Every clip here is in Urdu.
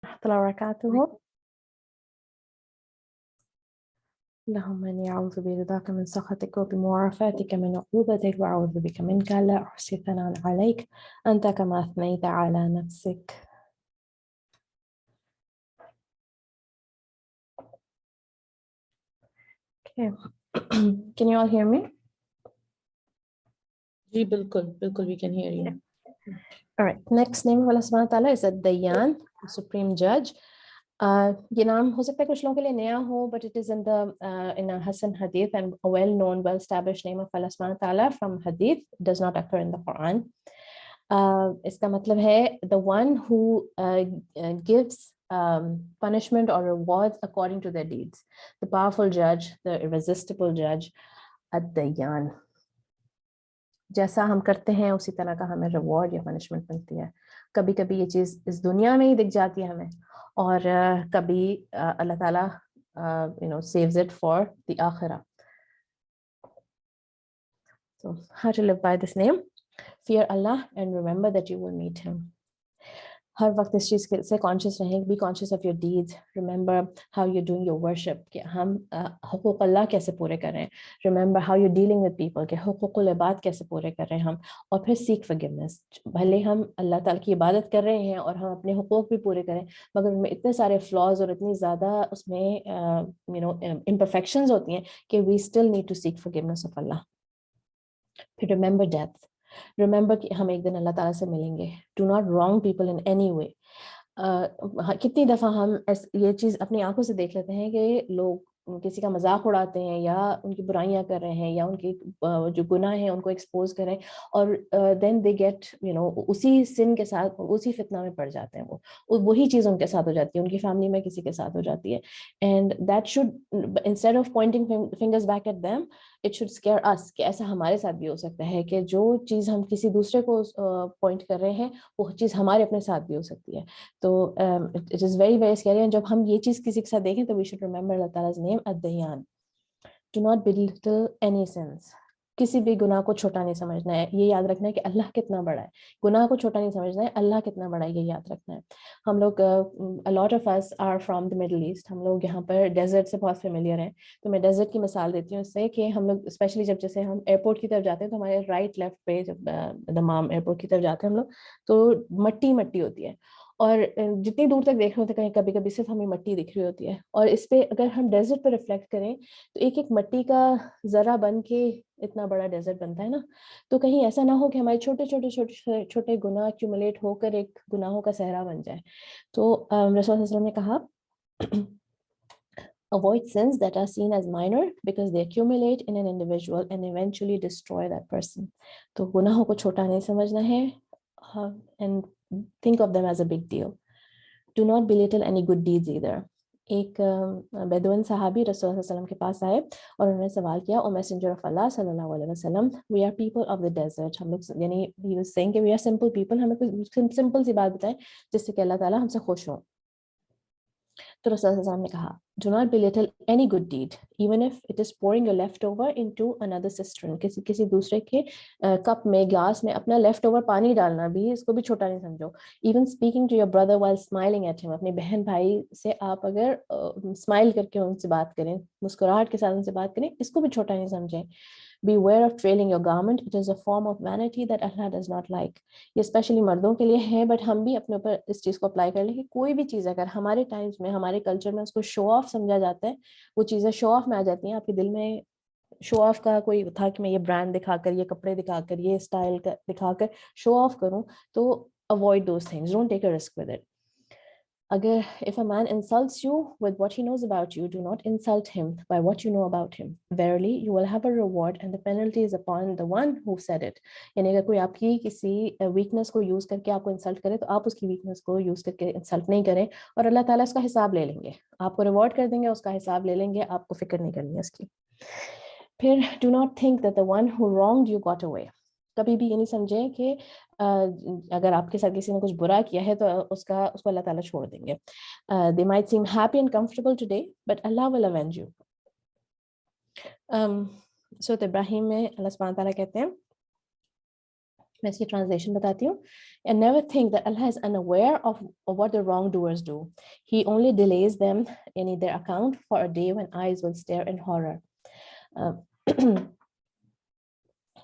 warahmatullahi wabarakatuh. اللهم إني أعوذ برضاك من سخطك وبمعافاتك من عقوبتك وأعوذ بك منك لا أحصي ثناء عليك أنت كما أثنيت على نفسك. Okay. Can you all hear me? جی بالکل we can hear you. All right. Next name of Allah subhanahu wa ta'ala is Ad-Dayyan, the Supreme Judge. یہ نام ہو سکتا ہے کچھ لوگوں کے لیے نیا ہو, but it is in a Hasan Hadith and a well-known, well-established name of Allah subhanahu wa ta'ala from Hadith. It does not occur in the Quran. اس کا مطلب ہے the one who gives punishment or rewards according to their deeds. The powerful judge, the irresistible judge, Ad-Dayyan. جیسا ہم کرتے ہیں اسی طرح کا ہمیں ریوارڈ یا پنشمنٹ ملتی ہے. کبھی کبھی یہ چیز اس دنیا میں ہی دکھ جاتی ہے ہمیں, اور کبھی اللہ تعالیٰ saves it for the آخرہ. So how to live by this name? Fear Allah and remember that you will meet him. ہر وقت اس چیز سے کانشیس رہیں, be conscious of your deeds, remember how you doing your worship, کہ ہم حقوق اللہ کیسے پورے کر رہے ہیں, remember how you dealing with people, کہ حقوق العباد کیسے پورے کر رہے ہیں ہم, اور پھر سیک فارگیونیس. بھلے ہم اللہ تعالیٰ کی عبادت کر رہے ہیں اور ہم اپنے حقوق بھی پورے کریں, مگر ان میں اتنے سارے فلاز اور اتنی زیادہ اس میں امپرفیکشنز ہوتی ہیں کہ we still need to seek forgiveness of Allah. پھر ریممبر ڈیتھ, ریممبر کہ ہم ایک دن اللہ تعالیٰ سے ملیں گے. Do not wrong people in any way. کتنی دفعہ ہم یہ چیز اپنی آنکھوں سے دیکھ لیتے ہیں کہ لوگ کسی کا مذاق اڑاتے ہیں یا ان کی برائیاں کر رہے ہیں یا ان کی جو گناہ ہیں ان کو ایکسپوز کریں, اور دین دے گیٹ اسی سن کے ساتھ اسی فتنہ میں پڑ جاتے ہیں. وہ وہی چیز ان کے ساتھ ہو جاتی ہے, ان کی فیملی میں کسی کے ساتھ ہو جاتی ہے. And that should, instead of pointing fingers back at them, it should scare us, کہ ایسا ہمارے ساتھ بھی ہو سکتا ہے کہ جو چیز ہم کسی دوسرے کو پوائنٹ کر رہے ہیں وہ چیز ہمارے اپنے ساتھ بھی ہو سکتی ہے. تو it is very very scary. And جب ہم یہ چیز کسی کے ساتھ دیکھیں تو وی شوڈ ریممبر اللہ تعالیٰ نیم Ad-Dayyan. Do not belittle any sins. کسی بھی گناہ کو چھوٹا نہیں سمجھنا ہے. یہ یاد رکھنا ہے کہ اللہ کتنا بڑا ہے. گناہ کو چھوٹا نہیں سمجھنا ہے, اللہ کتنا بڑا ہے یہ یاد رکھنا ہے. ہم لوگ a lot of us are from the Middle East. ہم لوگ یہاں پر ڈیزرٹ سے بہت فیملیئر ہیں. تو میں ڈیزرٹ کی مثال دیتی ہوں اس سے, کہ ہم لوگ اسپیشلی جب جیسے ہم ایئرپورٹ کی طرف جاتے ہیں تو ہمارے رائٹ لیفٹ پہ جب دمام ایئرپورٹ کی طرف جاتے ہیں ہم لوگ تو مٹی مٹی ہوتی ہے, اور جتنی دور تک دیکھ رہے ہوتے ہیں کبھی کبھی صرف ہمیں مٹی دکھ رہی ہوتی ہے. اور اس پہ اگر ہم ڈیزرٹ پہ ریفلیکٹ کریں تو ایک ایک مٹی کا ذرہ بن کے اتنا بڑا ڈیزرٹ بنتا ہے نا. تو کہیں ایسا نہ ہو کہ ہمارے چھوٹے چھوٹے چھوٹے چھوٹے گناہ ایکومولیٹ ہو کر ایک گناہوں کا صحرا بن جائے. تو رسول صلی اللہ علیہ وسلم نے کہا avoid sins that are seen as minor because they accumulate in an individual and eventually destroy that person. تو گناہوں کو چھوٹا نہیں سمجھنا ہے, and think of them as a big deal. Do not belittle any good deeds either. ایک بیدوین صحابی رسول اللہ علیہ وسلم کے پاس آئے اور انہوں نے سوال کیا, او میسنجر آف اللہ صلی اللہ علیہ وسلم, we are people of the desert. ہم لوگ یعنی he was saying کہ we are simple people, ہمیں کوئی سمپل سی بات بتائیں جس سے کہ اللہ تعالیٰ ہم سے خوش ہوں. تو رسول اللہ علیہ وسلم نے کہا do not belittle any good deed even if it is pouring your leftover into another cistern. کسی دوسرے کے کپ میں گلاس میں اپنا لیفٹ اوور پانی ڈالنا بھی, اس کو بھی چھوٹا نہیں سمجھو. even speaking to your brother while smiling at him. اپنے بہن بھائی سے آپ اگر اسمائل کر کے ان سے بات کریں, مسکراہٹ کے ساتھ ان سے بات کریں, اس کو بھی چھوٹا نہیں سمجھیں. Beware of trailing your garment. It is a form of vanity that Allah does not like. یہ اسپیشلی مردوں کے لیے ہے, بٹ ہم بھی اپنے اوپر اس چیز کو اپلائی کر لیں کہ کوئی بھی چیز اگر ہمارے ٹائمز میں ہمارے کلچر میں اس کو شو آف سمجھا جاتا ہے, وہ چیزیں شو آف میں آ جاتی ہیں. آپ کے دل میں شو آف کا کوئی تھا کہ میں یہ برانڈ دکھا کر, یہ کپڑے دکھا کر, یہ اسٹائل دکھا کر شو آف کروں, تو avoid those things. Don't take a risk with it. اگر if a man insults you with what he knows about you, do not insult him by what you know about him. Verily, you will have a reward and the penalty is upon the one who said it. یعنی اگر کوئی آپ کی کسی ویکنس کو یوز کر کے آپ کو انسلٹ کرے تو آپ اس کی ویکنس کو یوز کر کے انسلٹ نہیں کریں, اور اللہ تعالیٰ اس کا حساب لے لیں گے. آپ کو ریوارڈ کر دیں گے, اس کا حساب لے لیں گے, آپ کو فکر نہیں کرنی ہے اس کی. پھر do not think that the one who wronged you got away. کبھی بھی یہ نہیں سمجھیں کہ اگر آپ کے ساتھ کسی نے کچھ برا کیا ہے تو اس کو اللہ تعالیٰ چھوڑ دیں گے. They might seem happy and comfortable today, but Allah will avenge you. سورۃ ابراہیم میں اللہ سبحانہ تعالیٰ کہتے ہیں میں اس کی ٹرانسلیشن بتاتی ہوں. And never think that Allah is unaware of what the wrongdoers do. He only delays them in their account for a day when eyes will stare in horror.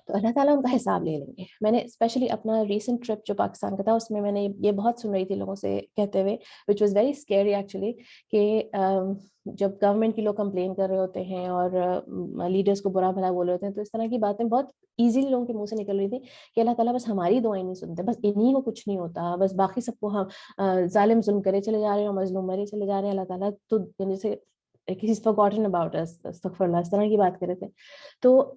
تو اللہ تعالیٰ ان کا حساب لے لیں گے. میں نے اسپیشلی اپنا ریسنٹ ٹرپ جو پاکستان کا تھا اس میں نے یہ بہت سن رہی تھی لوگوں سے کہتے ہوئے, which was very scary actually, کہ جب گورنمنٹ کے لوگ کمپلین کر رہے ہوتے ہیں اور لیڈرس کو برا بھلا بول رہے ہوتے ہیں, تو اس طرح کی باتیں بہت ایزیلی لوگوں کے منہ سے نکل رہی تھی کہ اللہ تعالیٰ بس ہماری دعائیں نہیں سنتے, بس انہیں کو کچھ نہیں ہوتا, بس باقی سب کو ہم ظالم ظلم کرے چلے جا رہے ہیں اور مظلوم مرے چلے جا رہے ہیں, اللہ تعالیٰ تو جیسے he's forgotten about us, استغفر اللہ, اس طرح کی بات کر رہے تھے. تو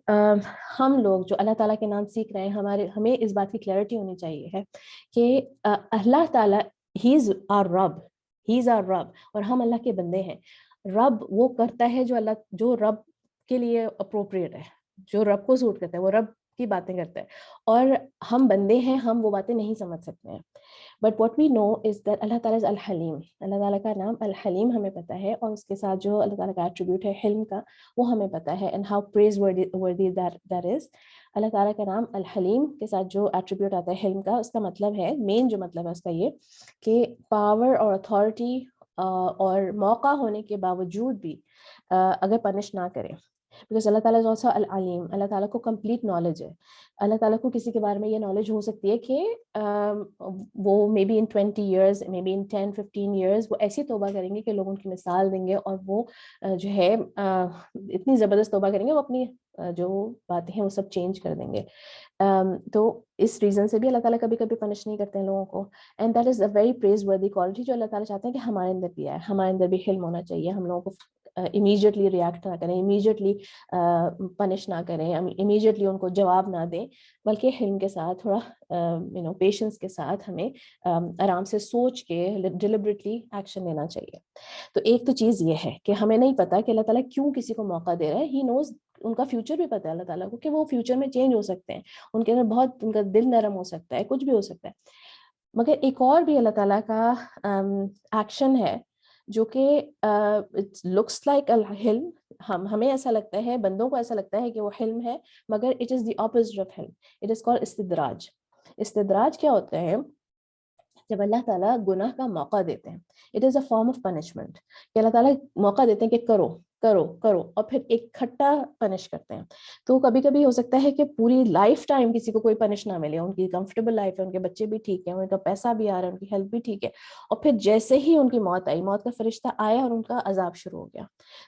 ہم لوگ جو اللہ تعالیٰ کے نام سیکھ رہے ہیں, ہمیں اس بات کی کلیئرٹی ہونی چاہیے ہے کہ اللہ تعالیٰ he is our رب, اور ہم اللہ کے بندے ہیں. رب وہ کرتا ہے جو رب کے لیے اپروپریٹ ہے, جو رب کو سوٹ کرتا ہے وہ رب کی باتیں کرتا ہے, اور ہم بندے ہیں, ہم وہ باتیں نہیں سمجھ سکتے ہیں. But what we know is that Allah تعالیٰ از الحلیم. اللہ تعالیٰ کا نام الحلیم ہمیں پتہ ہے, اور اس کے ساتھ جو اللہ تعالیٰ کا ایٹریبیوٹ ہے حلم کا, وہ ہمیں پتہ ہے. And how praise worthy that is. اللہ تعالیٰ کا نام الحلیم کے ساتھ جو ایٹریبیوٹ آتا ہے حلم کا, اس کا مطلب ہے, مین جو مطلب ہے اس کا یہ کہ پاور اور اتھارٹی اور موقع ہونے کے باوجود بھی اگر پنش نہ کریں, بیکاز اللہ تعالیٰ از آلسو العلیم. اللہ تعالیٰ کو کمپلیٹ نالج ہے. اللہ تعالیٰ کو کسی کے بارے میں یہ نالج ہو سکتی ہے کہ وہ may be in 20 years, may be in 10-15 years وہ ایسی توبہ کریں گے کہ لوگ ان کی مثال دیں گے, اور وہ جو ہے اتنی زبردست توبہ کریں گے, وہ اپنی جو باتیں ہیں وہ سب چینج کر دیں گے. تو اس ریزن سے بھی اللہ تعالیٰ کبھی کبھی پنش نہیں کرتے ہیں لوگوں کو. And that is a very praiseworthy quality جو اللہ تعالیٰ چاہتے ہیں کہ ہمارے اندر بھی آئے. ہمارے اندر بھی حلم ہونا چاہیے. ہم لوگوں کو امیجیٹلی ریئیکٹ نہ کریں, امیجیٹلی پنش نہ کریں, امیجیٹلی ان کو جواب نہ دیں, بلکہ حلم کے ساتھ تھوڑا پیشنس کے ساتھ ہمیں آرام سے سوچ کے ڈیلیبریٹلی ایکشن لینا چاہیے. تو ایک تو چیز یہ ہے کہ ہمیں نہیں پتا کہ اللہ تعالیٰ کیوں کسی کو موقع دے رہا ہے. ہی نوز, ان کا فیوچر بھی پتہ ہے اللہ تعالیٰ کو کہ وہ فیوچر میں چینج ہو سکتے ہیں, ان کے اندر بہت, ان کا دل نرم ہو سکتا ہے, کچھ بھی ہو سکتا ہے. مگر ایک اور بھی اللہ تعالیٰ کا ایکشن ہے جو کہ اٹ لکس لائک الحلم. ہمیں ایسا لگتا ہے, بندوں کو ایسا لگتا ہے کہ وہ حلم ہے, مگر it is the opposite of حلم. اٹ از کالڈ استدراج. استدراج کیا ہوتا ہے؟ جب اللہ تعالیٰ گناہ کا موقع دیتے ہیں, it is a form of punishment, کہ اللہ تعالیٰ موقع دیتے ہیں کہ کرو کرو کرو, اور پھر ایک کھٹا پنش کرتے ہیں. تو کبھی کبھی ہو سکتا ہے کہ پوری لائف ٹائم کسی کو کوئی پنش نہ ملے, ان کی کمفرٹیبل لائف ہے, ان کے بچے بھی ٹھیک ہیں, ان کا پیسہ بھی آ رہا ہے, ان کی ہیلتھ بھی ٹھیک ہے, اور پھر جیسے ہی ان کی موت آئی, موت کا فرشتہ آیا اور ان کا عذاب شروع ہو گیا.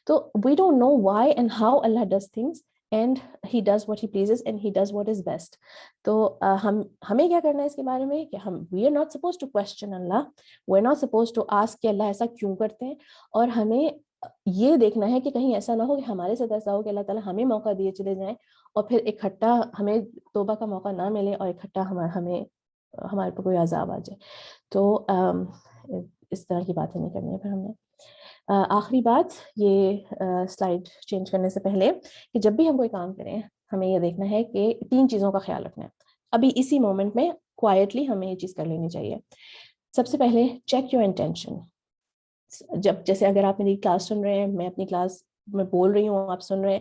تو we don't know why and how Allah does things, and he does what he pleases and he does what is best. تو ہمیں کیا کرنا ہے اس کے بارے میں کہ we are not supposed to question Allah, we're not supposed to ask کہ اللہ ایسا کیوں کرتے ہیں, اور ہمیں یہ دیکھنا ہے کہ کہیں ایسا نہ ہو کہ ہمارے ساتھ ایسا ہو کہ اللہ تعالیٰ ہمیں موقع دیے چلے جائیں, اور پھر اکٹھا ہمیں توبہ کا موقع نہ ملے, اور اکٹھا ہمیں ہمارے پہ کوئی عذاب آ جائے. تو اس طرح کی باتیں نہیں کرنی ہے. پھر ہم نے آخری بات یہ سلائڈ چینج کرنے سے پہلے کہ جب بھی ہم کوئی کام کریں, ہمیں یہ دیکھنا ہے کہ 3 چیزوں کا خیال رکھنا ہے. ابھی اسی مومنٹ میں کوائٹلی ہمیں یہ چیز کر لینی چاہیے. سب سے پہلے چیک یور انٹینشن. جیسے اگر آپ میری کلاس سن رہے ہیں, میں اپنی کلاس میں بول رہی ہوں, آپ سن رہے ہیں,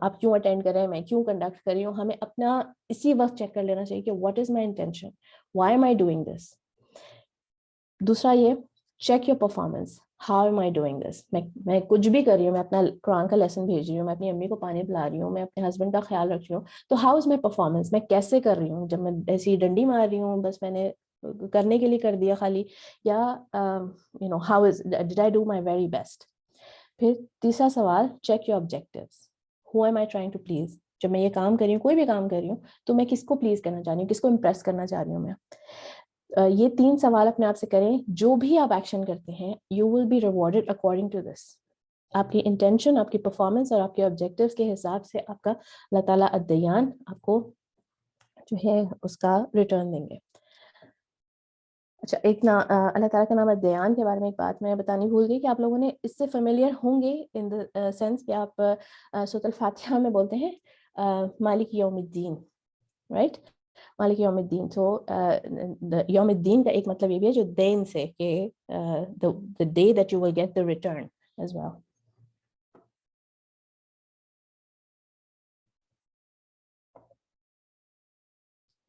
آپ کیوں اٹینڈ کر رہے ہیں, میں کیوں کنڈکٹ کر رہی ہوں, ہمیں اپنا اسی وقت چیک کر لینا چاہیے کہ what is my intention, why am I doing this. دوسرا یہ check your performance, how am I doing this. میں کچھ بھی کر رہی ہوں, میں اپنا قرآن کا لیسن بھیج رہی ہوں, میں اپنی امی کو پانی پلا رہی ہوں, میں اپنے ہسبینڈ کا خیال رکھ رہی ہوں, تو ہاؤ از مائی پرفارمنس, میں کیسے کر رہی ہوں. جب میں ایسی ڈنڈی مار رہی ہوں, بس میں نے کرنے کے لیے کر دیا خالی, یا how is did I do my very best. پھر تیسرا سوال, check your objectives, who am I trying to please. جب میں یہ کام کر رہی ہوں, کوئی بھی کام کر رہی ہوں, تو میں کس کو پلیز کرنا چاہ رہی ہوں, کس کو امپریس کرنا چاہ رہی ہوں. میں یہ 3 سوال اپنے آپ سے کریں. جو بھی آپ ایکشن کرتے ہیں, you will be rewarded according to this. آپ کی انٹینشن, آپ کی پرفارمنس اور آپ کے آبجیکٹیوز کے حساب سے آپ کا اللہ تعالیٰ الدیان آپ کو جو ہے اس کا ریٹرن دیں گے. اچھا, ایک اللہ تعالیٰ کا نام الدیان کے بارے میں ایک بات میں بتانی بھول گئی کہ آپ لوگوں نے اس سے فیملیئر ہوں گے ان دا سینس کہ آپ سورۃ الفاتحہ میں بولتے ہیں مالک یوم الدین, رائٹ, مالک یوم الدین. تو یوم الدین کا ایک مطلب یہ بھی ہے جو دین سے, کہ the day that you will get the return as well.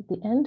at the end.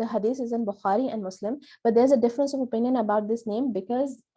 the hadith is in Bukhari and Muslim, but there's a difference of opinion about this name, because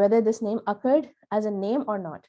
whether this name occurred as a name or not.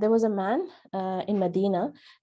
there was a man in Medina,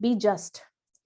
be just,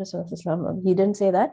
Rasulullah sallam he didn't say that,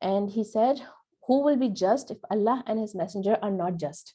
and he said who will be just if Allah and his messenger are not just.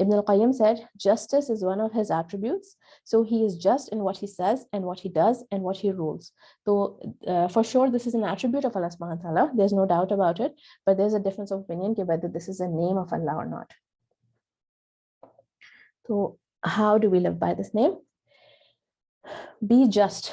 Ibn al-Qayyim said justice is one of his attributes, so he is just in what he says and what he does and what he rules. So for sure this is an attribute of Allah subhanahu wa ta'ala, there's no doubt about it, but there's a difference of opinion whether this is a name of Allah or not. So how do we live by this name? be just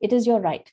It is your right,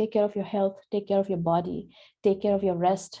take care of your health, take care of your body, take care of your rest,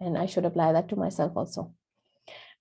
And I should apply that to myself also.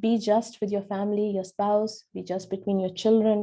be just with your family, your spouse, be just between your children,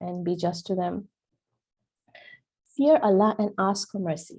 and be just to them. Fear Allah and ask for mercy.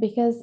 Because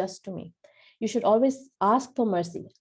just to me. You should always ask for mercy,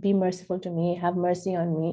be merciful to me, have mercy on me,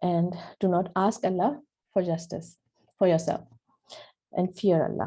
And do not ask Allah for justice for yourself, and fear Allah.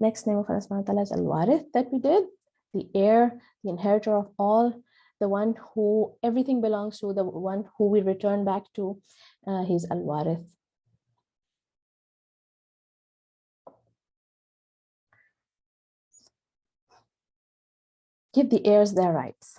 Next name of Allah subhanahu wa ta'ala is Al-Warith that we did, the heir, the inheritor of all, the one who everything belongs to, the one who we return back to. He's Al-Warith. Give the heirs their rights.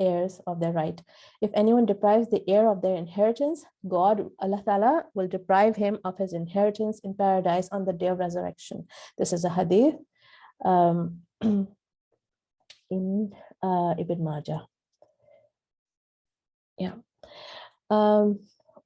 heirs of their right. If anyone deprives the heir of their inheritance, God, Allah Ta'ala, will deprive him of his inheritance in paradise on the day of resurrection. This is a hadith in Ibn Majah. Yeah.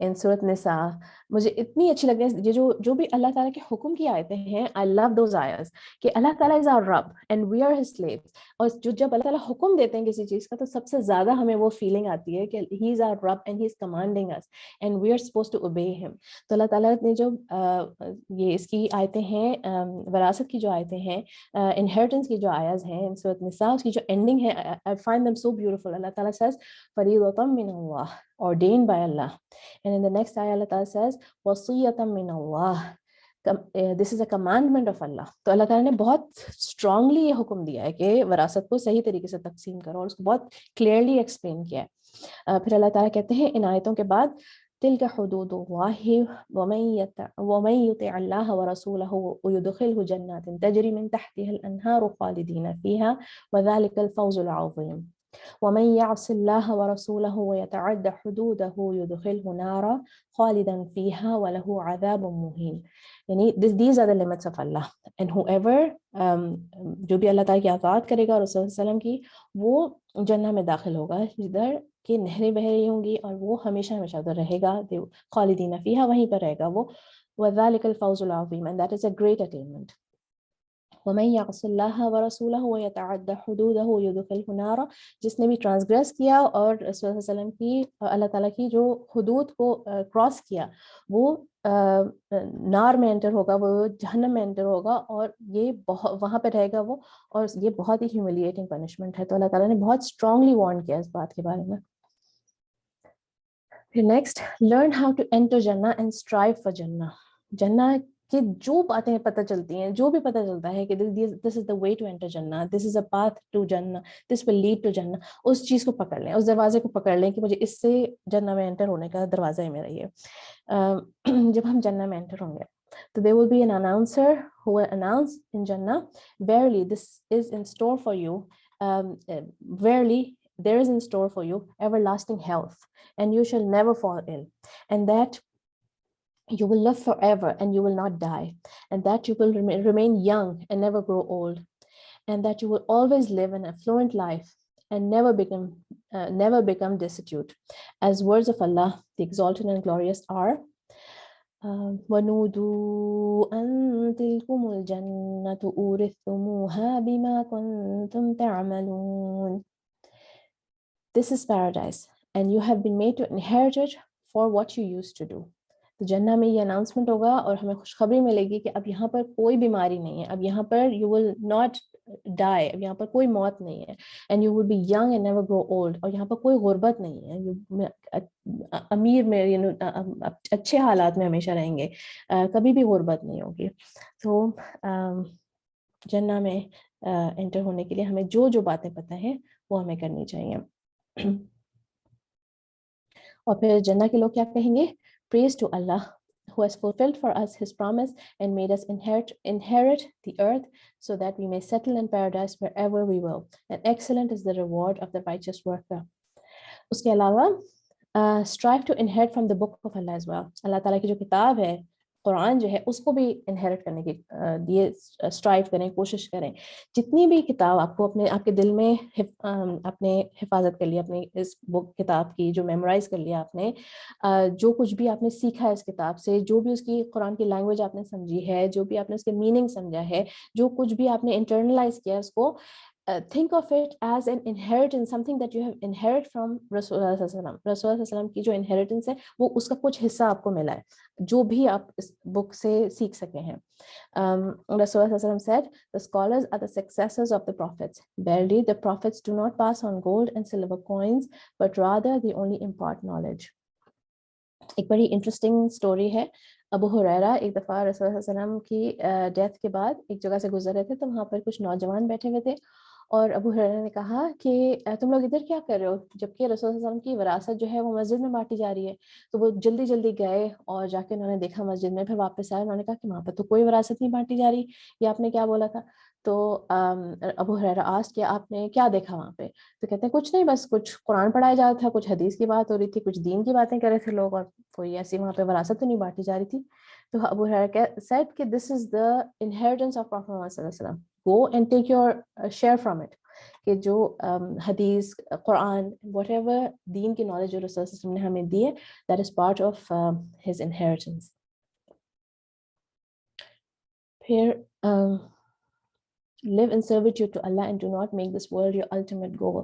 in Surat Nisa. مجھے اتنی اچھی لگ رہی ہے یہ جو بھی اللہ تعالیٰ کے حکم کی آیتیں ہیں. I love those ayahs کہ اللہ تعالیٰ is our Rabb and we are his slaves. اور جب اللہ تعالیٰ حکم دیتے ہیں کسی چیز کا تو سب سے زیادہ ہمیں وہ فیلنگ آتی ہے کہ he is our Rabb and he is commanding us and we are supposed to obey him. تو اللہ تعالیٰ نے جو یہ اس کی آیتیں ہیں وراثت کی جو آیتیں ہیں inheritance کی جو آیاز ہیں in Surat Nisa, اس کی جو ending ہے I find them so beautiful. اللہ تعالیٰ says فَرِيضَةً مِّنَ اللَّهِ, ordained by Allah. And in the next ayah Allah Ta'ala says وَصِيَّةً مِّنَ اللَّهِ, this is a commandment of Allah. تو اللہ تعالیٰ نے بہت اسٹرانگلی یہ حکم دیا ہے کہ وراثت کو صحیح طریقے سے تقسیم کرو اور اس کو بہت کلیئرلی ایکسپلین کیا ہے. پھر اللہ تعالیٰ کہتے ہیں ان آیتوں کے بعد تِلْكَ حُدُودُ اللَّهِ وَمَن يُطِعِ اللَّهَ وَرَسُولَهُ يُدْخِلْهُ جَنَّاتٍ تَجْرِي مِن تَحْتِهَا الْأَنْهَارُ خَالِدِينَ فِيهَا وَذَلِكَ الْفَوْزُ الْعَظِيمُ. وَمَن يَعْصِ اللَّهَ وَرَسُولَهُ وَيَتَعَدَّ حُدُودَهُ يُدْخِلْهُ نَارًا خَالِدًا فِيهَا وَلَهُ عَذَابٌ مُهِينٌ. یعنی these are the limits of Allah, and whoever جو بھی اللہ تعالیٰ کی اطاعت کرے گا رسول صلی اللہ علیہ وسلم کی وہ جنت میں داخل ہوگا جدھر کہ نہریں بہہ رہی ہوں گی اور وہ ہمیشہ ہمیشہ ادھر رہے گا. خالدین فیہا, وہیں پر رہے گا وہ. وَذَلِكَ الْفَوْزُ الْعَظِيمُ, and that is a great attainment. وَمَن يَعْصِ اللَّهَ وَرَسُولَهُ وَيَتَعَدَّ حُدُودَهُ يُدْخِلْهُ نَارًا, جس نے بھی ٹرانسگریس کیا اور رسول صلی اللہ علیہ وسلم کی اللہ تعالیٰ کی جو حدود کو کراس کیا وہ نار میں انٹر ہوگا, وہ جہنم میں انٹر ہوگا اور یہ وہاں پہ رہے گا وہ, اور یہ بہت ہی ہیوملیٹنگ پنشمنٹ ہے. تو اللہ تعالیٰ نے بہت اسٹرانگلی وارن کیا اس بات کے بارے میں. پھر next, learn how to enter جنہ اینڈ اسٹرائیو فار جنہ. جنہ کی جو باتیں پتہ چلتی ہیں, جو بھی پتہ چلتا ہے کہ دس از دا وے ٹو انٹر جنہ, دس از اے پاتھ ٹو جنہ, دس ول لیڈ ٹو جنہ, اس چیز کو پکڑ لیں, اس دروازے کو پکڑ لیں کہ مجھے اس سے جنہ میں انٹر ہونے کا دروازہ ہی میرا یہ. جب ہم جنہ میں انٹر ہوں گے تو there will be an announcer who will announce in Jannah, verily this is in store for you, verily there is in store for you everlasting health, and you shall never fall ill, and that you will live forever and you will not die, and that you will remain young and never grow old, and that you will always live an affluent life and never become destitute, as words of Allah, the exalted and glorious, are وَنُودُوا أَن تِلْكُمُ الْجَنَّةُ أُورِثْتُمُوهَا بِمَا كُنْتُمْ تَعْمَلُونَ. This is paradise, and you have been made to inherit it for what you used to do. تو جنہ میں یہ اناؤنسمنٹ ہوگا اور ہمیں خوشخبری ملے گی کہ اب یہاں پر کوئی بیماری نہیں ہے, اب یہاں پر you will not die, اب یہاں پر کوئی موت نہیں ہے, and you will be young and never grow old, اور یہاں پر کوئی غربت نہیں ہے, امیر میں اچھے حالات میں ہمیشہ رہیں گے, کبھی بھی غربت نہیں ہوگی. تو جنہ میں انٹر ہونے کے لیے ہمیں جو جو باتیں پتہ ہیں وہ ہمیں کرنی چاہیے. اور پھر جنہ کے لوگ کیا کہیں گے؟ Praise to Allah who has fulfilled for us his promise and made us inherit the earth so that we may settle in paradise wherever we will, and excellent is the reward of the righteous worker. اس کے علاوہ strive to inherit from the book of Allah as well. اللہ تعالیٰ کی جو کتاب ہے قرآن جو ہے اس کو بھی انہیرٹ کرنے کے لیے اسٹرائیو کریں, کوشش کریں. جتنی بھی کتاب آپ کے دل میں اپنے حفاظت کر لیا, اپنی اس بک کتاب کی جو میمورائز کر لیا آپ نے, جو کچھ بھی آپ نے سیکھا ہے اس کتاب سے, جو بھی اس کی قرآن کی لینگویج آپ نے سمجھی ہے, جو بھی آپ نے اس کے میننگ سمجھا ہے, جو کچھ بھی آپ نے انٹرنلائز کیا اس کو, think of it as an inheritance, something that you have inherited from رسول اللہ صلی اللہ علیہ وسلم. رسول اللہ صلی اللہ علیہ وسلم کی جو انہیریٹنس ہے وہ اس کا کچھ حصہ آپ کو ملا ہے, جو بھی آپ اس بک سے سیکھ سکے ہیں. رسول اللہ صلی اللہ علیہ وسلم said, the scholars are the successors of the prophets. Verily the prophets do not pass on gold and silver coins, but rather they only impart knowledge. ایک بڑی انٹرسٹنگ اسٹوری ہے. ابو ہریرہ ایک دفعہ رسول اللہ صلی اللہ علیہ وسلم کی ڈیتھ کے بعد ایک جگہ سے گزر رہے تھے, تو وہاں پر کچھ نوجوان بیٹھے ہوئے تھے, اور ابو ہریرہ نے کہا کہ تم لوگ ادھر کیا کر رہے ہو, جبکہ رسول اللہ صلی اللہ علیہ وسلم کی وراثت جو ہے وہ مسجد میں بانٹی جا رہی ہے. تو وہ جلدی جلدی گئے اور جا کے انہوں نے دیکھا مسجد میں, پھر واپس آئے, انہوں نے کہا کہ وہاں پہ تو کوئی وراثت نہیں بانٹی جا رہی, یہ آپ نے کیا بولا تھا؟ تو ابو ہریرہ آسک کہ آپ نے کیا دیکھا وہاں پہ؟ تو کہتے ہیں کچھ نہیں, بس کچھ قرآن پڑھایا جا رہا تھا, کچھ حدیث کی بات ہو رہی تھی, کچھ دین کی باتیں کر رہے تھے لوگ, اور کوئی ایسی وہاں پہ وراثت تو نہیں بانٹی جا رہی تھی. تو ابو ہریرہ said کہ this is the inheritance of Prophet Muhammad صلی اللہ علیہ وسلم, go and take your share from it. کہ جو حدیث قرآن واٹ ایور دین کی نالج جو رسول صلی اللہ علیہ وسلم نے ہمیں دی ہے that is part of his inheritance. پھر live in servitude to Allah and do not make this world your ultimate goal.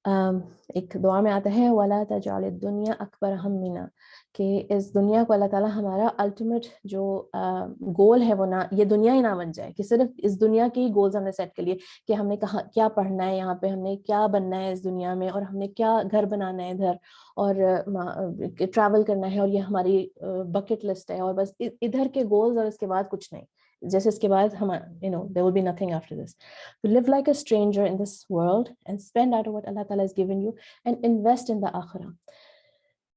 ایک دعا میں آتا ہے وَلَا تَجْعَلِ الدُّنْيَا أَكْبَرَ هَمِّنَا کہ اس دنیا کو اللہ تعالیٰ ہمارا الٹیمیٹ جو گول ہے وہ نہ یہ دنیا ہی نہ بن جائے کہ صرف اس دنیا کے ہی گولز ہم نے سیٹ کر لیے کہ ہم نے کہاں کیا پڑھنا ہے یہاں پہ ہم نے کیا بننا ہے اس دنیا میں اور ہم نے کیا گھر بنانا ہے ادھر اور ٹریول کرنا ہے اور یہ ہماری بکٹ لسٹ ہے اور بس ادھر کے گولز اور اس کے بعد کچھ نہیں جیسے اس کے بعد ہم there will be nothing after this. To live like a stranger in this world and spend out of what Allah Ta'ala has given you and invest in the akhirah.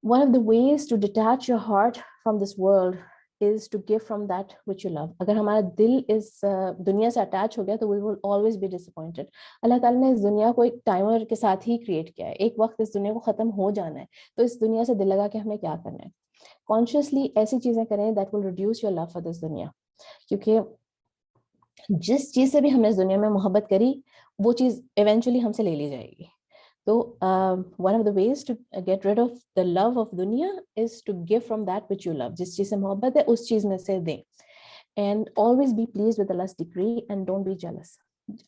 One of the ways to detach your heart from this world is to give from that which you love. اگر ہمارا دل اس دنیا سے اٹیچ ہو گیا تو we will always be disappointed. اللہ تعالیٰ نے اس دنیا کو ایک ٹائمر کے ساتھ ہی کریٹ کیا ہے. ایک وقت اس دنیا کو ختم ہو جانا ہے تو اس دنیا سے دل لگا کہ ہمیں کیا کرنا ہے. Consciously ایسی چیزیں کریں that will reduce your love for this دنیا. کیونکہ جس چیز سے بھی ہم نے اس دنیا میں محبت کری وہ چیز ایونچولی ہم سے لے لی جائے گی. تو one of the ways to get rid of the love of دنیا is to give from that which you love. جس چیز سے محبت ہے اس چیز میں سے دیں. And always be pleased with Allah's decree and don't be jealous.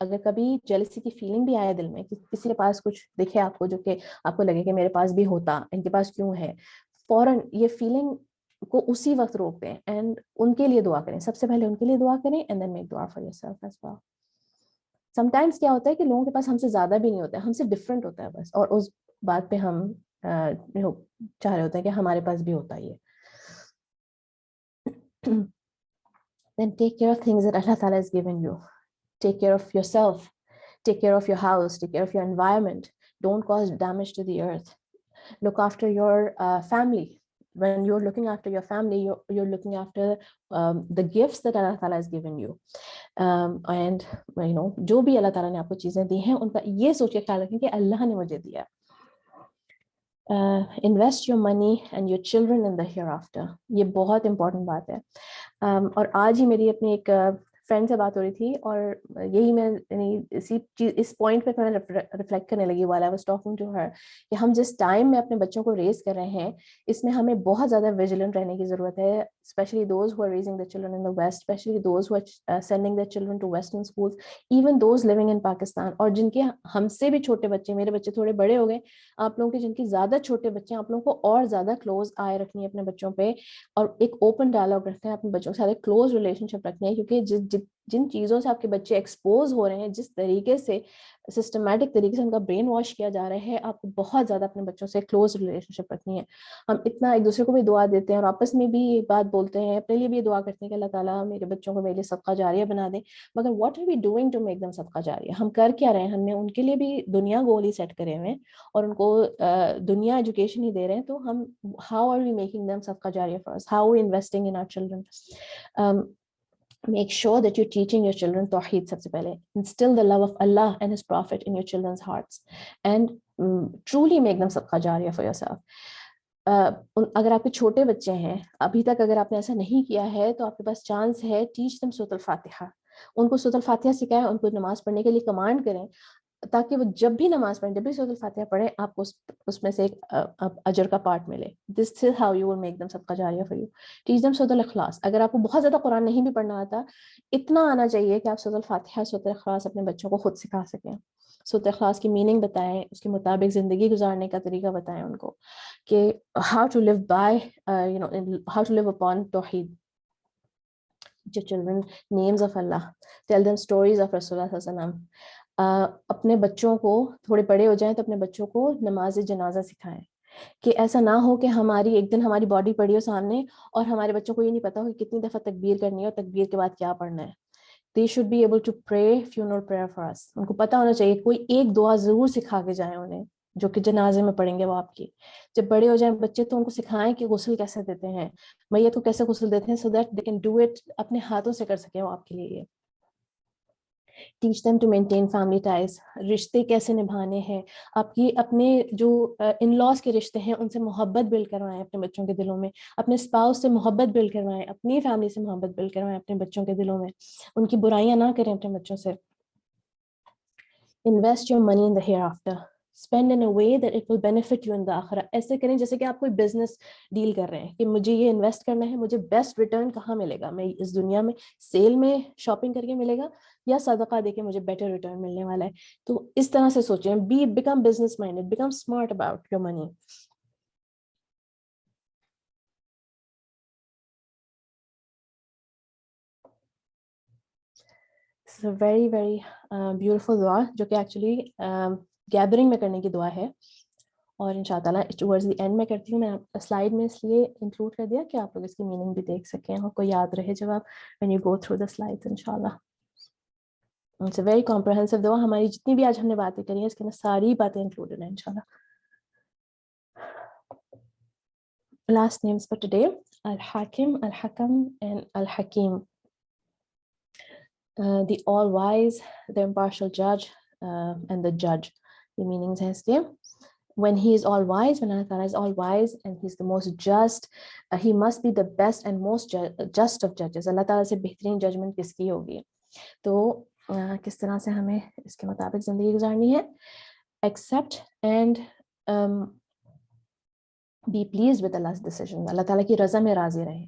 اگر کبھی جیلسی کی فیلنگ بھی آئے دل میں کہ کسی کے پاس کچھ دکھے آپ کو جو کہ آپ کو لگے کہ میرے پاس بھی ہوتا ان کے پاس کیوں ہے فوراً یہ فیلنگ کو اسی وقت روک دیں اینڈ ان کے لیے دعا کریں. سب سے پہلے ان کے لیے دعا کریں اینڈ دین میک دعا for yourself as well. Sometimes کیا ہوتا ہے کہ لوگوں کے پاس ہم سے زیادہ بھی نہیں ہوتا ہے ہم سے ڈفرینٹ ہوتا ہے بس اور اس بات پہ ہم چاہ رہے ہوتے ہیں کہ ہمارے پاس بھی ہوتا ہی ہے. Then take care of things that Allah Ta'ala has given you. Take care of yourself. Take care of your house. Take care of your environment. Don't cause damage to the earth. Look after your family. When you're looking after your family, you're looking after the gifts that Allah Ta'ala has given you. And جو بھی اللہ تعالیٰ نے آپ کو چیزیں دی ہیں ان کا یہ سوچ کے خیال رکھیں کہ اللہ نے مجھے دیا. Invest your money and your children in the hereafter. یہ بہت امپورٹنٹ بات ہے. اور آج ہی میری اپنی ایک فرینڈ سے بات ہو رہی تھی اور یہی میں اسی چیز اس پوائنٹ پہ میں ریفلیکٹ کرنے لگی while I was talking to her کہ ہم جس ٹائم میں اپنے بچوں کو ریز کر رہے ہیں اس میں ہمیں بہت زیادہ ویجیلنٹ رہنے کی ضرورت ہے, especially those who are raising their children in the West, especially those who are sending their children to Western schools, even those living in Pakistan. اور جن کے ہم سے بھی چھوٹے بچے, میرے بچے تھوڑے بڑے ہو گئے, آپ لوگوں کے جن کی زیادہ چھوٹے بچے ہیں آپ لوگوں کو اور زیادہ کلوز آئے رکھنی ہے اپنے بچوں پہ اور ایک اوپن ڈائلاگ رکھتے ہیں اپنے بچوں کے ساتھ, کلوز ریلیشن شپ رکھنی ہے کیونکہ جن چیزوں سے آپ کے بچے ایکسپوز ہو رہے ہیں, جس طریقے سے سسٹمیٹک طریقے سے ان کا برین واش کیا جا رہا ہے, آپ کو بہت زیادہ اپنے بچوں سے کلوز ریلیشن شپ رکھنی ہے. ہم اتنا ایک دوسرے کو بھی دعا دیتے ہیں اور آپس میں بھی یہ بات بولتے ہیں, اپنے لیے بھی یہ دعا کرتے ہیں کہ اللہ تعالیٰ میرے بچوں کو میرے لیے صدقہ جاریہ بنا دیں, مگر what are we doing to make them صدقہ جاریہ؟ ہم کر کیا رہے ہیں؟ ہم نے ان کے لیے بھی دنیا گول ہی سیٹ کرے ہوئے ہیں اور ان کو دنیا ایجوکیشن ہی دے رہے ہیں, تو ہم how are we making them صدقہ جاریہ for us, how are we investing in our children. Make sure that you're teaching your children Tawheed سب سے پہلے. Instill the love of Allah and His Prophet in your children's hearts and truly make them صدقہ جاریہ for yourself. اگر آپ کے چھوٹے بچے ہیں, ابھی تک اگر آپ نے ایسا نہیں کیا ہے تو آپ کے پاس چانس ہے, teach them سورۃ الفاتحہ. ان کو سورۃ الفاتحہ سکھائیں, ان کو نماز پڑھنے کے لیے کمانڈ کریں تاکہ وہ جب بھی نماز پڑھیں, جب بھی سورۃ الفاتحہ پڑھیں, آپ کو اس میں سے ایک اجر کا پارٹ ملے. This is how you will make them صدقہ جاریہ for you. Teach them سورۃ الاخلاص. اگر آپ کو بہت زیادہ قرآن نہیں بھی پڑھنا آتا, اتنا آنا چاہیے کہ آپ سورۃ الفاتحہ, سورۃ الاخلاص اپنے بچوں کو خود سکھا سکیں. سورۃ الاخلاص کی میننگ بتائیں, اس کے مطابق زندگی گزارنے کا طریقہ بتائیں ان کو کہ how to live by how to live upon Tawheed. Teach your children names of Allah. Tell them stories of Rasulullah sallallahu alaihi wasallam. اپنے بچوں کو تھوڑے بڑے ہو جائیں تو اپنے بچوں کو نماز جنازہ سکھائیں کہ ایسا نہ ہو کہ ہماری ایک دن ہماری باڈی پڑی ہو سامنے اور ہمارے بچوں کو یہ نہیں پتا ہو کہ کتنی دفعہ تکبیر کرنی ہے اور تکبیر کے بعد کیا پڑھنا ہے. They should be able to pray funeral prayer for us. ان کو پتا ہونا چاہیے, کوئی ایک دعا ضرور سکھا کے جائیں انہیں جو کہ جنازے میں پڑھیں گے وہ آپ کی. جب بڑے ہو جائیں بچے تو ان کو سکھائیں کہ غسل کیسے دیتے ہیں, میت کو کیسے غسل دیتے ہیں, so that they can do it, اپنے ہاتھوں سے کر سکیں وہ آپ کے لیے. Teach them to maintain family ties. رشتے کیسے نبھانے ہیں, آپ کی اپنے جو ان لاس کے رشتے ہیں ان سے محبت بلڈ کروائیں اپنے بچوں کے دلوں میں, اپنے اسپاؤس سے محبت بلڈ کروائیں, اپنی فیملی سے محبت بلڈ کروائیں اپنے بچوں کے دلوں میں, ان کی برائیاں نہ کریں اپنے بچوں سے. Invest your money in the hereafter. Spend in a way that it will benefit you in the akhirah. ایسے کریں جیسے کہ آپ کوئی بزنس ڈیل کر رہے ہیں کہ مجھے یہ انویسٹ کرنا ہے, مجھے بیسٹ ریٹرن کہاں ملے گا, میں اس دنیا میں سیل میں شاپنگ کر کے ملے گا یا صدقہ دے کے مجھے بیٹر ریٹرن ملنے والا ہے. تو اس طرح سے سوچیں, become business minded, become smart about your money. Very very beautiful دعا جو کہ ایکچولی گیدرنگ میں کرنے کی دعا ہے, اور ان شاء اللہ تعالیٰ ٹورڈز دی اینڈ میں کرتی ہوں. میں سلائڈ میں اس لیے انکلوڈ کر دیا کہ آپ لوگ اس کی میننگ بھی دیکھ سکیں اور کو یاد رہے جب آپ when you go through the slides ان شاء اللہ. اٹس اے ویری کمپریہنسو دعا. ہماری جتنی بھی آج ہم نے باتیں کری ہیں اس کے اندر ساری باتیں انکلوڈیڈ ہیں ان شاء اللہ. لاسٹ نیمز فار ٹوڈے, الحاکم, الحکم اینڈ الحکیم. The all wise, the impartial judge, and the judge. The meanings ہے اس کے. When he is all wise, when Allah Ta'ala is all wise and he's the most just, he must be the best and most just of judges. اللہ تعالیٰ سے بہترین ججمنٹ کس کی ہوگی؟ تو کس طرح سے ہمیں اس کے مطابق زندگی گزارنی ہے؟ Accept and be pleased with Allah's decisions. اللہ تعالیٰ کی رضا میں راضی رہیں.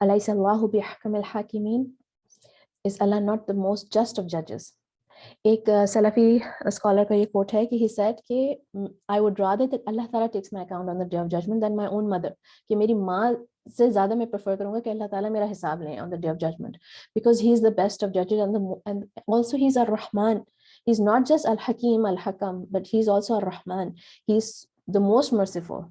أَلَيْسَ اللَّهُ بِأَحْكَمِ الْحَاكِمِينَ. Is Allah not the most just of judges? ایک سلفی اسکالر کا یہ کوٹ ہے کہ he said کہ I would rather that Allah تعالیٰ takes my account on the day of judgment than my own mother. کہ میری ماں سے زیادہ میں پریفر کروں گا کہ اللہ تعالیٰ میرا حساب لیں on the day of judgment, because he is the best of judges and also he is ar-Rahman. He is not just al-Hakim, al-Hakam, but he is also ar-Rahman. He is the most merciful.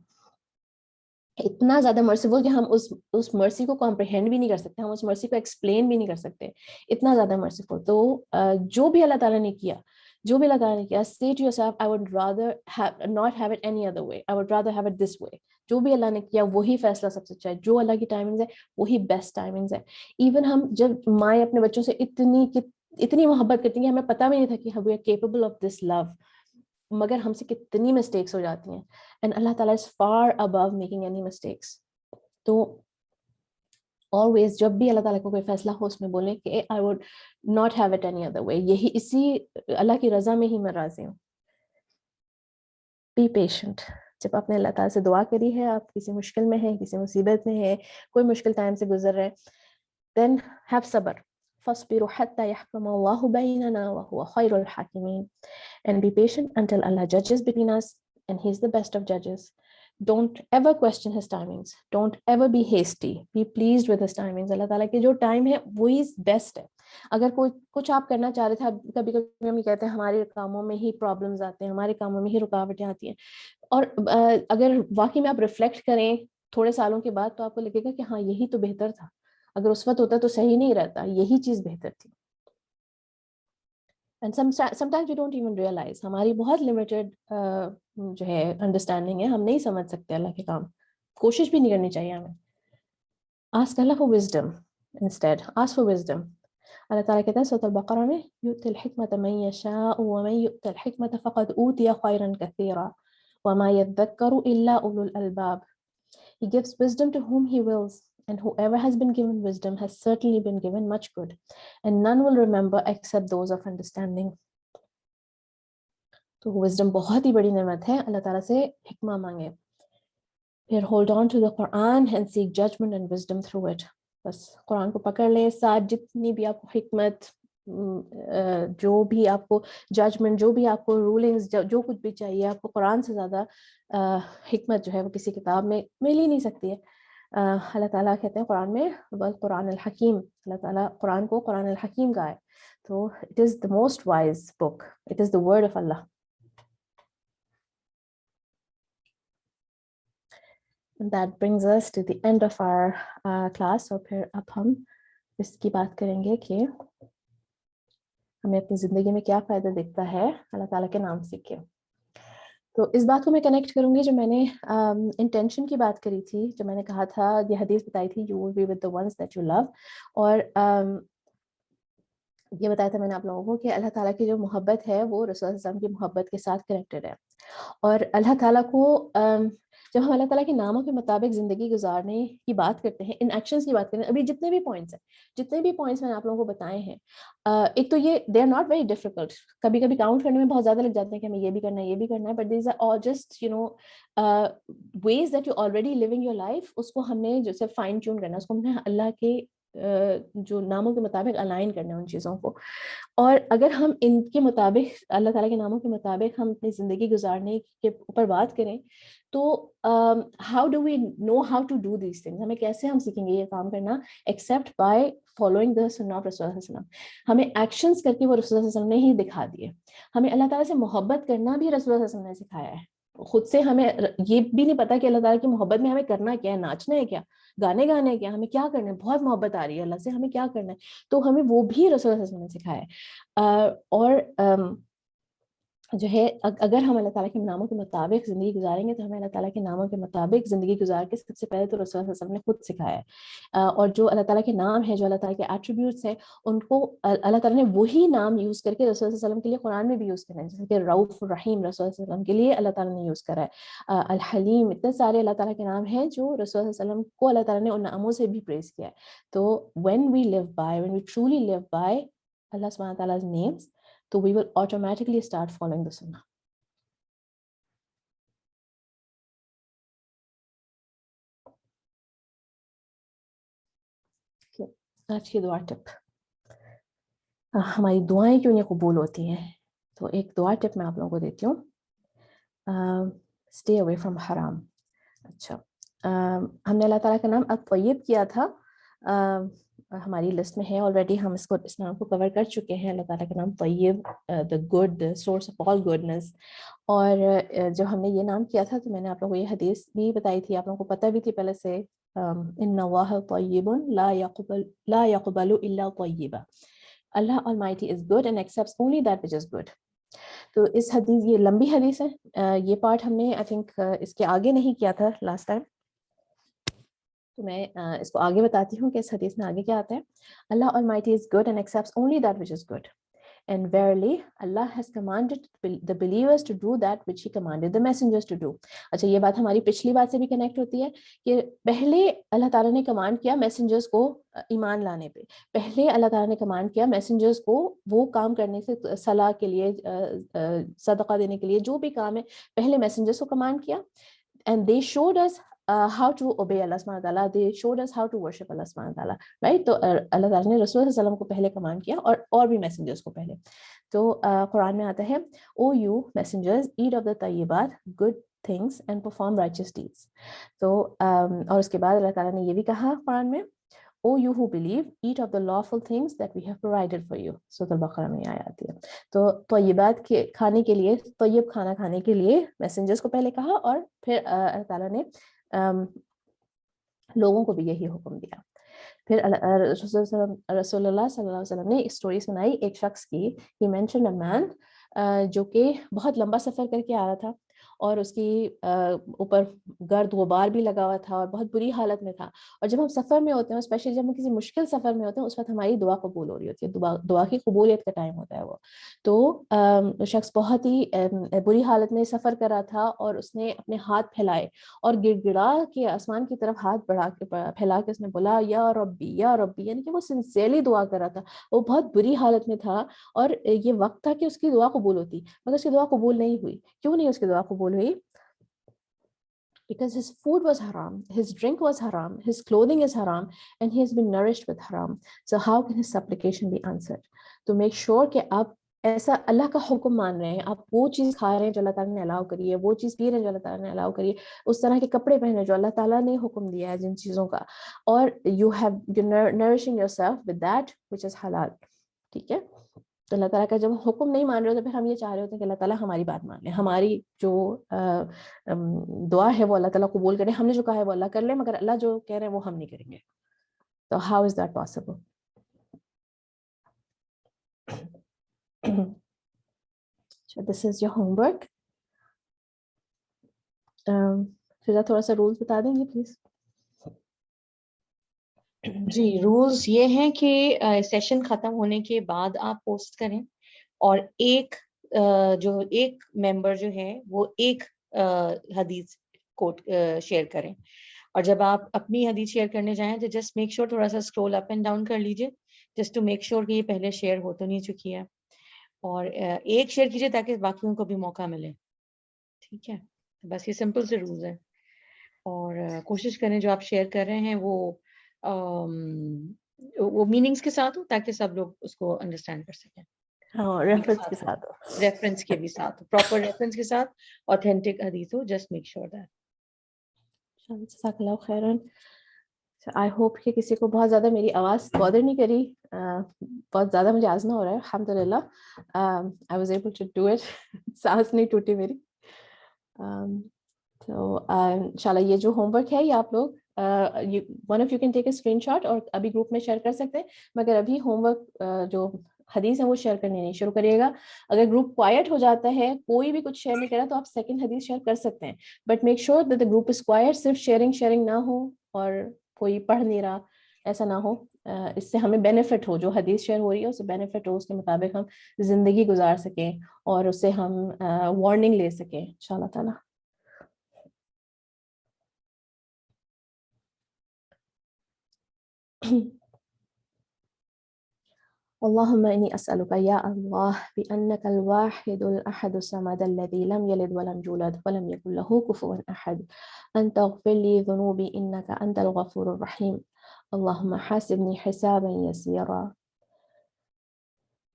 اتنا زیادہ مرسیفل کہ ہم اس مرسی کو کمپریہینڈ بھی نہیں کر سکتے, ہم اس مرسی کو ایکسپلین بھی نہیں کر سکتے, اتنا زیادہ مرسیفل. تو جو بھی اللہ تعالیٰ نے کیا, جو بھی اللہ تعالیٰ نے کیا, say to yourself, I would rather not have it any other way. I would rather have it this way. جو بھی اللہ نے کیا وہی فیصلہ سب سے اچھا ہے, جو اللہ کی ٹائمنگز ہے وہی بیسٹ ٹائمنگز ہے. ایون ہم جب مائیں اپنے بچوں سے اتنی محبت کرتی ہیں کہ ہمیں پتہ بھی نہیں تھا کہ we are capable of this love, مگر ہم سے کتنی مسٹیکس ہو جاتی ہیں. اینڈ اللہ تعالیٰ is far above making any mistakes. تو آلویز جب بھی اللہ تعالیٰ کو کوئی فیصلہ ہو اس میں بولیں کہ I would not have it any other way, یہی اسی اللہ کی رضا میں ہی میں راضی ہوں. Be patient. جب آپ نے اللہ تعالیٰ سے دعا کری ہے, آپ کسی مشکل میں ہیں, کسی مصیبت میں ہے, کوئی مشکل ٹائم سے گزر رہے, دین ہیو صبر. فَاصْبِرُوا حَتَّى يَحْكُمَ اللَّهُ بَيْنَنَا وَهُوَ خَيْرُ الْحَاكِمِينَ. And be patient until Allah judges between us, and He's the best of judges. Don't ever question His timings. Don't ever be hasty. Be pleased with His timings. اللہ تعالیٰ کے جو ٹائم ہے وہی بیسٹ ہے. اگر کوئی کچھ آپ کرنا چاہ رہے تھے, کبھی کبھی ہم یہ کہتے ہیں ہمارے کاموں میں ہی پرابلمز آتے ہیں, ہمارے کاموں میں ہی رکاوٹیں آتی ہیں, اور اگر واقعی میں آپ ریفلیکٹ کریں تھوڑے سالوں کے بعد تو آپ کو لگے گا کہ ہاں یہی تو بہتر تھا, اگر اس وقت ہوتا تو صحیح نہیں رہتا, یہی چیز بہتر تھی. And sometimes we don't even realize, ہماری بہت limited جو ہے انڈرسٹینڈنگ ہے, ہم نہیں سمجھ سکتے اللہ کے کام, کوشش بھی نہیں کرنی چاہیے ہمیں. Ask Allah for wisdom instead. Ask for wisdom. اللہ تعالیٰ کہتا ہے سورۃ البقرہ میں, يُؤْتِ الْحِكْمَةَ مَن يَشَاءُ وَمَن يُؤْتَ الْحِكْمَةَ فَقَدْ أُوتِيَ خَيْرًا كَثِيرًا وَمَا يَذَّكَّرُ إِلَّا أُولُو الْأَلْبَابِ. He gives wisdom to whom He wills, and whoever has been given wisdom has certainly been given much good, and none will remember except those of understanding. تو وزڈم بہت ہی بڑی نعمت ہے, اللہ تعالیٰ سے حکمہ مانگے. پھر hold on to the Quran and seek judgement and wisdom through it. بس قرآن کو پکڑ لیں, ساتھ جتنی بھی آپ کو حکمت, جو بھی آپ کو ججمنٹ, جو بھی آپ کو رولنگز, جو کچھ بھی چاہیے آپ کو, قرآن سے زیادہ حکمت جو ہے وہ کسی کتاب میں مل ہی نہیں سکتی ہے. اللہ تعالیٰ کہتے ہیں قرآن میں قرآن الحکیم, اللہ تعالیٰ قرآن کو قرآن الحکیم کہا ہے. تو it is the most wise book, it is the word of Allah. And that brings us to the end of our class. اور پھر اب ہم اس کی بات کریں گے کہ ہمیں اپنی زندگی میں کیا فائدہ دکھتا ہے اللہ تعالیٰ کے نام سیکھ کے. تو اس بات کو میں کنیکٹ کروں گی جو میں نے انٹینشن کی بات کری تھی, جو میں نے کہا تھا, یہ حدیث بتائی تھی, you will be with the ones that you love. اور یہ بتایا تھا میں نے آپ لوگوں کو کہ اللہ تعالیٰ کی جو محبت ہے وہ رسول اللہ صلی اللہ علیہ وسلم کی محبت کے ساتھ کنیکٹڈ ہے. اور اللہ تعالیٰ کو جب ہم اللہ تعالیٰ کے ناموں کے مطابق زندگی گزارنے کی بات کرتے ہیں, ان ایکشنز کی بات کرتے ہیں, ابھی جتنے بھی پوائنٹس میں نے آپ لوگوں کو بتائے ہیں, ایک تو یہ they are not very difficult, کبھی کبھی کاؤنٹ کرنے میں بہت زیادہ لگ جاتے ہیں کہ ہمیں یہ بھی کرنا ہے, یہ بھی کرنا ہے, but these are all just ways that you're already living your life, اس کو ہم نے جیسے فائن ٹیون کرنا ہے, اس کو ہم نے اللہ کے جو ناموں کے مطابق الائن کرنا ہے ان چیزوں کو. اور اگر ہم ان کے مطابق اللہ تعالیٰ کے ناموں کے مطابق ہم اپنی زندگی گزارنے کے اوپر بات کریں تو how do we know how to do these things, ہمیں کیسے ہم سیکھیں گے یہ کام کرنا ایکسیپٹ بائی فالوئنگ دا سنہ آف رسول اللہ صلی اللہ علیہ وسلم. ہمیں ایکشنز کر کے وہ رسول اللہ صلی اللہ علیہ وسلم نے ہی دکھا دیے. ہمیں اللہ تعالیٰ سے محبت کرنا بھی رسول اللہ صلی اللہ علیہ وسلم نے سکھایا ہے. خود سے ہمیں یہ بھی نہیں پتا کہ اللہ تعالیٰ کی محبت میں ہمیں کرنا کیا ہے, ناچنا ہے کیا, گانے گانے ہیں کیا, ہمیں کیا کرنا ہے, بہت محبت آ رہی ہے اللہ سے, ہمیں کیا کرنا ہے, تو ہمیں وہ بھی رسول اللہ صلی اللہ علیہ وسلم نے سکھایا ہے. اور جو ہے اگر ہم اللہ تعالیٰ کے ناموں کے مطابق زندگی گزاریں گے تو ہمیں اللہ تعالیٰ کے ناموں کے مطابق زندگی گزار کے سب سے پہلے تو رسول اللہ صلی اللہ علیہ وسلم نے خود سکھایا ہے. اور جو اللہ تعالیٰ کے نام ہیں, جو اللہ تعالیٰ کے ایٹریبیوٹس ہیں, ان کو اللہ تعالیٰ نے وہی نام یوز کر کے رسول اللہ صلی اللہ علیہ وسلم کے لیے قرآن میں بھی یوز کرنا ہے, جیسے کہ رؤوف الرحیم رسول اللہ صلی اللہ علیہ وسلم کے لیے اللہ تعالیٰ نے یوز کرا ہے. الحلیم, اتنے سارے اللہ تعالیٰ کے نام ہیں جو رسول اللہ صلی اللہ علیہ وسلم کو اللہ تعالیٰ نے ان ناموں سے بھی پریز کیا ہے. تو when we truly live by Allah subhanahu wa ta'ala's names, so we will automatically start following the sunnah. آج کی دعا ٹپ, ہماری دعائیں کیوں نہیں قبول ہوتی ہیں, تو ایک دعا ٹپ میں آپ لوگوں کو دیتی ہوں. اسٹے اوے فرام حرام. اچھا, ہم نے اللہ تعالیٰ کا نام الطیب کیا تھا, ہماری لسٹ میں ہے آلریڈی, ہم اس نام کو کور کر چکے ہیں. اللہ تعالیٰ کا نام طیب, the good, source of all goodness. اور جب ہم نے یہ نام کیا تھا تو میں نے آپ لوگوں کو یہ حدیث بھی بتائی تھی, آپ لوگوں کو پتہ بھی تھی پہلے سے, ان اللہ طیب لا یقبل الا طیبا. Allah Almighty is good and accepts only that which is good. تو اس حدیث, یہ لمبی حدیث ہے, یہ پارٹ ہم نے آئی تھنک اس کے آگے نہیں کیا تھا لاسٹ ٹائم, تو میں اس کو آگے بتاتی ہوں کہ اس حدیث میں آگے کیا آتا ہے. Allah Almighty is good and accepts only that which is good. And verily, Allah has commanded the believers to do that which He commanded the messengers to do. اچھا, یہ بات ہماری پچھلی بات سے بھی کنیکٹ ہوتی ہے کہ پہلے اللہ تعالیٰ نے کمانڈ کیا میسنجرز کو ایمان لانے پہ, پہلے اللہ تعالیٰ نے کمانڈ کیا میسنجرز کو وہ کام کرنے سے, صلاح کے لیے, صدقہ دینے کے لیے, جو بھی کام ہے پہلے میسنجرز کو کمانڈ کیا. And they showed us how to obey Allah subhanahu wa ta'ala. They showed us how to worship Allah subhanahu wa ta'ala, right? تو اللہ تعالیٰ نے رسول صلی اللہ علیہ وسلم کو پہلے کمانڈ کیا اور بھی میسنجرز کو پہلے. تو قرآن میں آتا ہے, O you messengers, eat of the طیبات, good things, and perform righteous deeds. تو اور اس کے بعد اللہ تعالیٰ نے یہ بھی کہا قرآن میں, O you who believe, eat of the lawful things that we have provided for you. سورۃ البقرہ میں آیا آتی ہے. تو طیبات کے کھانے کے لیے, طیب کھانا کھانے کے لیے میسنجرز کو پہلے کہا, اور پھر اللہ تعالیٰ نے لوگوں کو بھی یہی حکم دیا. پھر رسول اللہ صلی اللہ علیہ وسلم نے ایک اسٹوری سنائی ایک شخص کی. He mentioned a man جو کہ بہت لمبا سفر کر کے آ رہا تھا, اور اس کی اوپر گرد غبار بھی لگا ہوا تھا اور بہت بری حالت میں تھا. اور جب ہم سفر میں ہوتے ہیں, اسپیشلی جب ہم کسی مشکل سفر میں ہوتے ہیں, اس وقت ہماری دعا قبول ہو رہی ہوتی ہے, دعا کی قبولیت کا ٹائم ہوتا ہے وہ. تو شخص بہت ہی بری حالت میں سفر کر رہا تھا, اور اس نے اپنے ہاتھ پھیلائے اور گڑ گڑا کے آسمان کی طرف ہاتھ بڑھا کے پھیلا کے اس نے بولا یا ربی یا ربی, یعنی کہ وہ سنسیئرلی دعا کر رہا تھا. وہ بہت بری حالت میں تھا, اور یہ وقت تھا کہ اس کی دعا قبول ہوتی, مگر اس کی دعا قبول نہیں ہوئی. کیوں نہیں اس کی دعا قبول ہوئی؟ Because his food was haram, his drink was haram, his clothing is haram, and he has been nourished with haram. So how can his supplication be answered? To make sure کہ آپ ایسا اللہ کا حکم مان رہے ہیں, آپ وہ چیز کھا رہے ہیں جو اللہ تعالیٰ نے الاؤ کری ہے, وہ چیز پی رہے ہیں جو اللہ تعالیٰ نے الاؤ کری ہے, اس طرح کے کپڑے پہنے جو اللہ تعالیٰ نے حکم دیا ہے جن چیزوں کا, اور you're nourishing yourself with that which is halal. ٹھیک ہے, تو اللہ تعالیٰ کا جب حکم نہیں مان رہے ہوتے, پھر ہم یہ چاہ رہے ہوتے ہیں کہ اللہ تعالیٰ ہماری بات مان لیں, ہماری جو دعا ہے وہ اللہ تعالیٰ قبول کرے, ہم نے جو کہا ہے وہ اللہ کر لے, مگر اللہ جو کہہ رہے ہیں وہ ہم نہیں کریں گے. تو how is that possible? So this is your homework. فضا تھوڑا سا رولز بتا دیں گے پلیز. جی, رولز یہ ہیں کہ سیشن ختم ہونے کے بعد آپ پوسٹ کریں, اور ایک ممبر جو ہے وہ ایک حدیث کوٹ شیئر کریں. اور جب آپ اپنی حدیث شیئر کرنے جائیں تو جسٹ میک شیور تھوڑا سا اسکرول اپ اینڈ ڈاؤن کر لیجیے, جسٹ ٹو میک شیور کہ یہ پہلے شیئر ہو تو نہیں چکی ہے, اور ایک شیئر کیجیے تاکہ باقیوں کو بھی موقع ملے. ٹھیک ہے, بس یہ سمپل سے رولز ہیں. اور کوشش کریں جو آپ شیئر کر رہے ہیں وہ میننگز کے ساتھ ہو تاکہ سب لوگ اس کو انڈرسٹینڈ کر سکیں. ہاں, ریفرنس کے ساتھ ہو, ریفرنس کے بھی ساتھ, پراپر ریفرنس کے ساتھ آتھینٹک حدیث ہو. Just make sure that. جزاک اللہ خیرن. آئی ہوپ کہ کسی کو بہت زیادہ میری آواز بادر نہیں کری. بہت زیادہ مجھے آزما ہو رہا ہے, الحمد للہ I was able to do it. سانس نہیں ٹوٹی میری. تو انشاءاللہ یہ جو ہوم ورک ہے یہ آپ لوگ one of you can take a screenshot اور ابھی گروپ میں شیئر کر سکتے ہیں, مگر ابھی ہوم ورک جو حدیث ہے وہ شیئر کرنے نہیں شروع کریے گا. اگر گروپ کوائٹ ہو جاتا ہے, کوئی بھی کچھ شیئر نہیں کرا, تو آپ سیکنڈ حدیث شیئر کر سکتے ہیں, but make sure that the group is quite. صرف شیئرنگ نہ ہو اور کوئی پڑھ نہیں رہا, ایسا نہ ہو. اس سے ہمیں بینیفٹ ہو, جو حدیث شیئر ہو رہی ہے اس سے بینیفٹ ہو, اس کے مطابق ہم زندگی گزار سکیں اور اس سے ہم وارننگ لے سکیں انشاءاللہ تعالیٰ. اللهم إني أسألك يا الله بأنك الواحد الأحد الصمد الذي لم يلد ولم يولد ولم يكن له كفوا أحد أن تغفر لي ذنوبي إنك أنت الغفور الرحيم. اللهم حاسبني حسابا يسيرا.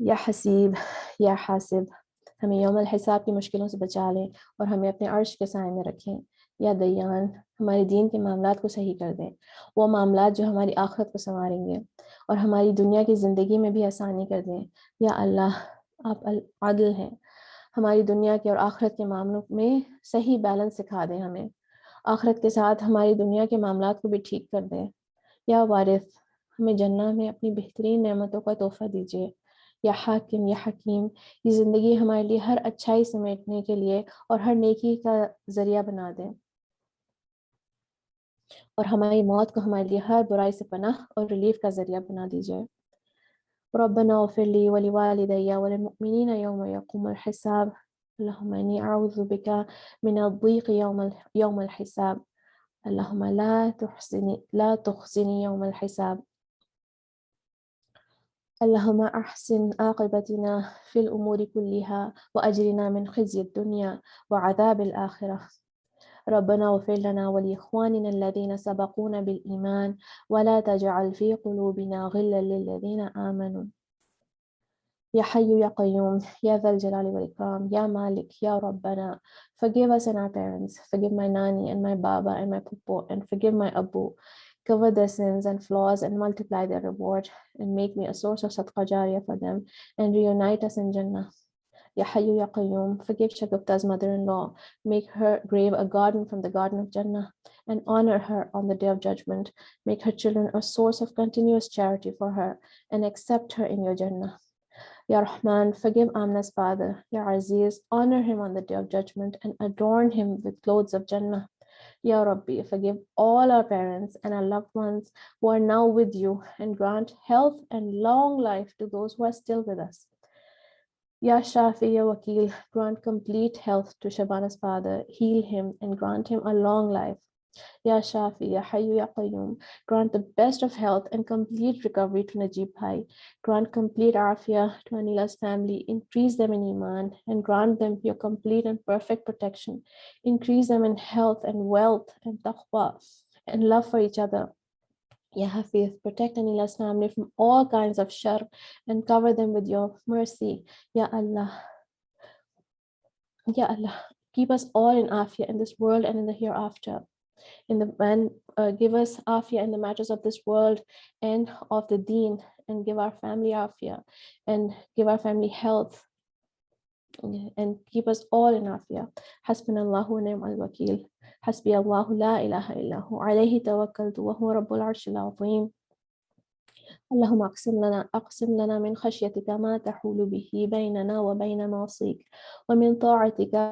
یا حسیب یا حاسب, ہمیں یوم الحساب کی مشکلوں سے بچا لیں اور ہمیں اپنے عرش کے سائے میں رکھیں. یا دیان, ہمارے دین کے معاملات کو صحیح کر دیں, وہ معاملات جو ہماری آخرت کو سنواریں گے اور ہماری دنیا کی زندگی میں بھی آسانی کر دیں. یا اللہ آپ عادل ہیں, ہماری دنیا کے اور آخرت کے معاملوں میں صحیح بیلنس سکھا دیں ہمیں, آخرت کے ساتھ ہماری دنیا کے معاملات کو بھی ٹھیک کر دیں. یا وارث, ہمیں جنت میں اپنی بہترین نعمتوں کا تحفہ دیجیے. یا حاکم یا حکیم, یہ زندگی ہمارے لیے ہر اچھائی سمیٹنے کے لیے اور ہر نیکی کا ذریعہ بنا دیں, اور ہماری موت کو ہمارے لیے ہر برائی سے پناہ اور ریلیف کا ذریعہ بنا دیجیے. ربنا اغفر لي ولوالدي وللمؤمنين يوم يقوم الحساب. اللهم إني أعوذ بك من الضيق يوم الحساب. اللهم لا تخزني يوم الحساب. اللهم أحسن عاقبتنا في الأمور كلها وأجرنا من خزي الدنيا وعذاب الآخرة. ربنا اغفر لنا ولإخواننا الذين سبقونا بالإيمان ولا تجعل في قلوبنا غلا للذين آمنوا. Ya Hayyu Ya Qayyum, Ya Dhal Jalali wal Ikram, Ya Malik, Ya Rabbana. Forgive us and our parents. Forgive my Nani and my Baba and my Pupo, and forgive my Abu. Cover their sins and flaws and multiply their reward, and make me a source of Sadqa Jariyah for them, and reunite us in Jannah. Ya Hayyu Ya Qayyum, forgive Shagufta's mother-in-law. Make her grave a garden from the garden of Jannah, and honor her on the day of judgment. Make her children a source of continuous charity for her, and accept her in your Jannah. Ya Rahman, forgive Amna's father. Ya Aziz, honor him on the day of judgment and adorn him with clothes of Jannah. Ya Rabbi, forgive all our parents and our loved ones who are now with you, and grant health and long life to those who are still with us. Ya Shafi, Ya Wakil, grant complete health to Shabana's father, heal him and grant him a long life. Ya Shafi, Ya Hayyu Ya Qayyum, grant the best of health and complete recovery to Najib Bhai. Grant complete afiyah to Anila's family, increase them in Iman, and grant them your complete and perfect protection. Increase them in health and wealth and taqwa and love for each other. Ya Hafiz, protect Anila's family from all kinds of shar and cover them with your mercy. Ya Allah, keep us all in afiyah in this world and in the hereafter. Give us afiyah in the matters of this world and of the deen, and give our family afiyah and give our family health, and keep us all in afiyah. Hasbunallahu wa ni'mal wakeel. Hasbi Allahu la ilaha illahu alayhi tawakkaltu wa huwa rabbul arshil azim. اللهم أقسم لنا من خشيتك ما تحول به بيننا وبين معصيك ومن طاعتك